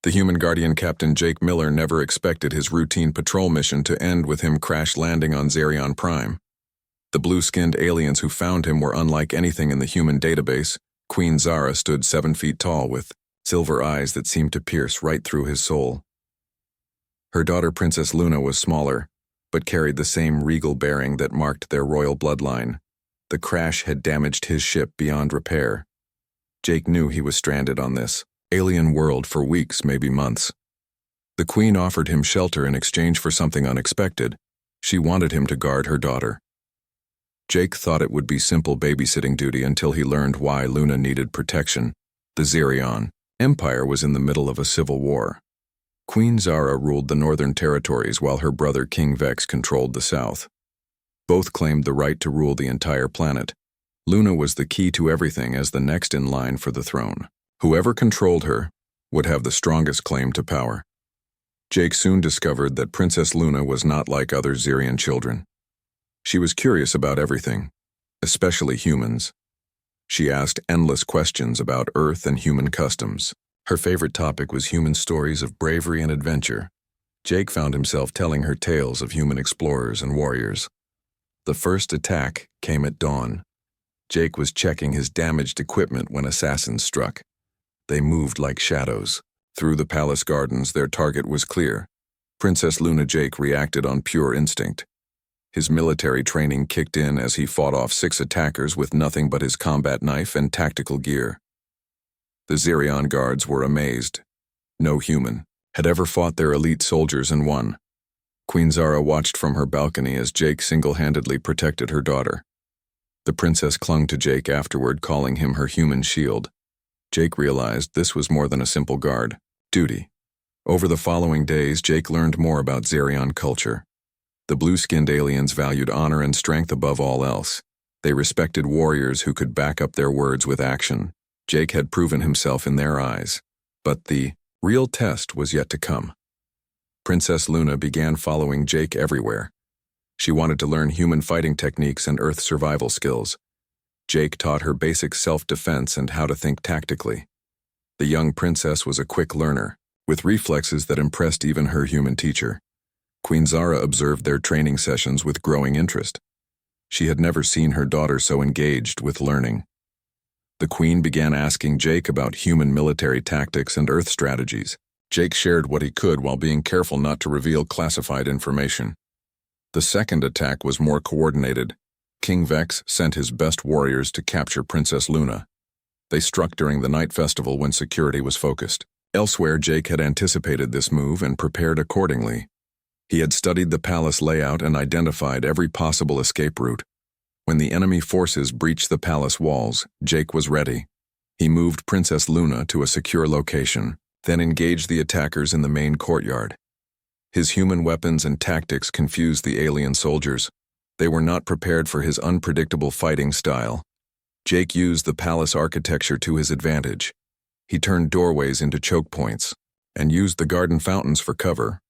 The human guardian Captain Jake Miller never expected his routine patrol mission to end with him crash landing on Prime. The blue-skinned aliens who found him were unlike anything in the human database. Queen Zara stood 7 feet tall with silver eyes that seemed to pierce right through his soul. Her daughter Princess Luna was smaller, but carried the same regal bearing that marked their royal bloodline. The crash had damaged his ship beyond repair. Jake knew he was stranded on this alien world for weeks, maybe months. The Queen offered him shelter in exchange for something unexpected. She wanted him to guard her daughter. Jake thought it would be simple babysitting duty until he learned why Luna needed protection. The Zerion Empire was in the middle of a civil war. Queen Zara ruled the northern territories while her brother King Vex controlled the south. Both claimed the right to rule the entire planet. Luna was the key to everything as the next in line for the throne. Whoever controlled her would have the strongest claim to power. Jake soon discovered that Princess Luna was not like other Zerion children. She was curious about everything, especially humans. She asked endless questions about Earth and human customs. Her favorite topic was human stories of bravery and adventure. Jake found himself telling her tales of human explorers and warriors. The first attack came at dawn. Jake was checking his damaged equipment when assassins struck. They moved like shadows. Through the palace gardens, their target was clear. Princess Luna. Jake reacted on pure instinct. His military training kicked in as he fought off 6 attackers with nothing but his combat knife and tactical gear. The Zerion guards were amazed. No human had ever fought their elite soldiers and won. Queen Zara watched from her balcony as Jake single-handedly protected her daughter. The princess clung to Jake afterward, calling him her human shield. Jake realized this was more than a simple guard duty. Over the following days, Jake learned more about Zerion culture. The blue-skinned aliens valued honor and strength above all else. They respected warriors who could back up their words with action. Jake had proven himself in their eyes, but the real test was yet to come. Princess Luna began following Jake everywhere. She wanted to learn human fighting techniques and Earth survival skills. Jake taught her basic self-defense and how to think tactically. The young princess was a quick learner, with reflexes that impressed even her human teacher. Queen Zara observed their training sessions with growing interest. She had never seen her daughter so engaged with learning. The Queen began asking Jake about human military tactics and Earth strategies. Jake shared what he could while being careful not to reveal classified information. The second attack was more coordinated. King Vex sent his best warriors to capture Princess Luna. They struck during the night festival when security was focused. Elsewhere, Jake had anticipated this move and prepared accordingly. He had studied the palace layout and identified every possible escape route. When the enemy forces breached the palace walls, Jake was ready. He moved Princess Luna to a secure location, then engaged the attackers in the main courtyard. His human weapons and tactics confused the alien soldiers. They were not prepared for his unpredictable fighting style. Jake used the palace architecture to his advantage. He turned doorways into choke points and used the garden fountains for cover.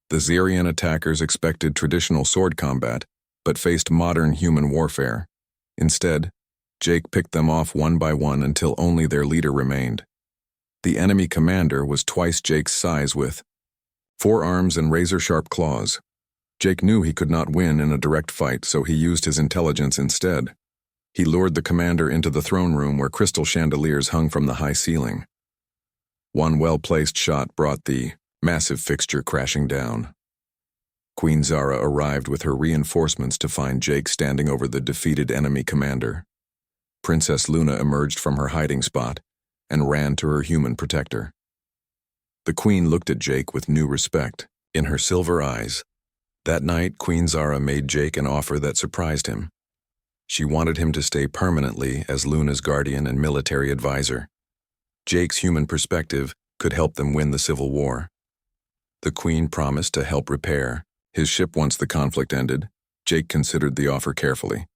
The Zerion attackers expected traditional sword combat, but faced modern human warfare. Instead, Jake picked them off one by one until only their leader remained. The enemy commander was twice Jake's size with 4 arms and razor-sharp claws. Jake knew he could not win in a direct fight, so he used his intelligence instead. He lured the commander into the throne room where crystal chandeliers hung from the high ceiling. One well-placed shot brought the massive fixture crashing down. Queen Zara arrived with her reinforcements to find Jake standing over the defeated enemy commander. Princess Luna emerged from her hiding spot and ran to her human protector. The Queen looked at Jake with new respect in her silver eyes. That night, Queen Zara made Jake an offer that surprised him. She wanted him to stay permanently as Luna's guardian and military advisor. Jake's human perspective could help them win the Civil War. The Queen promised to help repair his ship once the conflict ended. Jake considered the offer carefully.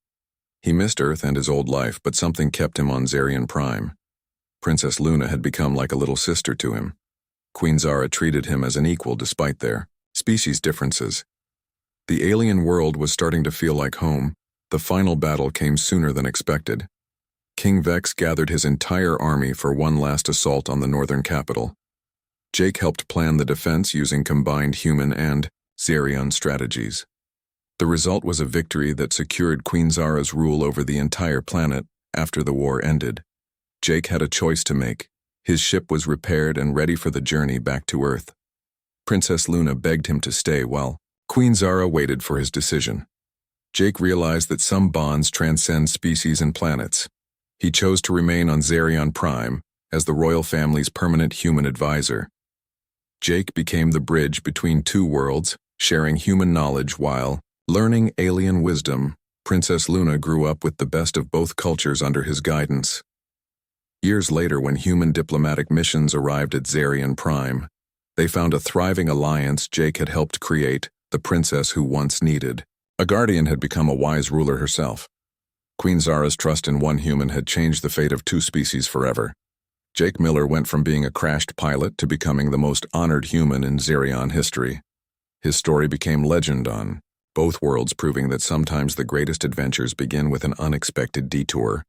He missed Earth and his old life, but something kept him on Prime. Princess Luna had become like a little sister to him. Queen Zara treated him as an equal despite their species differences. The alien world was starting to feel like home. The final battle came sooner than expected. King Vex gathered his entire army for one last assault on the northern capital. Jake helped plan the defense using combined human and Zarion strategies. The result was a victory that secured Queen Zara's rule over the entire planet after the war ended. Jake had a choice to make. His ship was repaired and ready for the journey back to Earth. Princess Luna begged him to stay while Queen Zara waited for his decision. Jake realized that some bonds transcend species and planets. He chose to remain on GalacticPrime as the royal family's permanent human advisor. Jake became the bridge between two worlds, sharing human knowledge while learning alien wisdom. Princess Luna grew up with the best of both cultures under his guidance. Years later, when human diplomatic missions arrived at GalacticPrime, they found a thriving alliance Jake had helped create, the princess who once needed. A guardian had become a wise ruler herself. Queen Zara's trust in one human had changed the fate of two species forever. Jake Miller went from being a crashed pilot to becoming the most honored human in Zarion history. His story became legend on both worlds, proving that sometimes the greatest adventures begin with an unexpected detour.